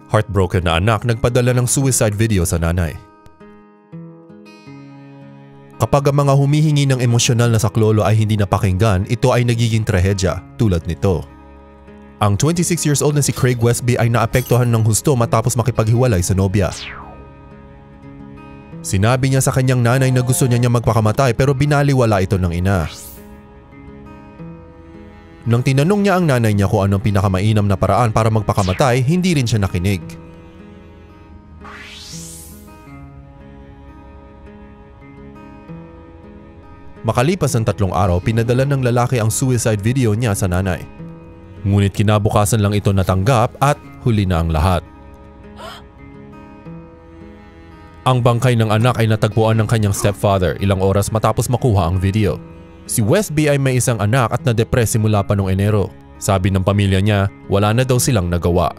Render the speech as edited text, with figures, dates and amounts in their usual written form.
Heartbroken na anak nagpadala ng suicide video sa nanay. Kapag ang mga humihingi ng emosyonal na saklolo ay hindi napakinggan, ito ay nagiging trahedya tulad nito. Ang 26 years old na si Craig Westby ay naapektuhan ng husto matapos makipaghiwalay sa nobya. Sinabi niya sa kanyang nanay na gusto niya magpakamatay pero binaliwala ito ng ina. Nang tinanong niya ang nanay niya kung anong pinakamainam na paraan para magpakamatay, hindi rin siya nakinig. Makalipas ang 3 araw, pinadala ng lalaki ang suicide video niya sa nanay. Ngunit kinabukasan lang ito natanggap at huli na ang lahat. Ang bangkay ng anak ay natagpuan ng kanyang stepfather ilang oras matapos makuha ang video. Si Westby ay may isang anak at na-depress simula pa noong Enero. Sabi ng pamilya niya, wala na daw silang nagawa.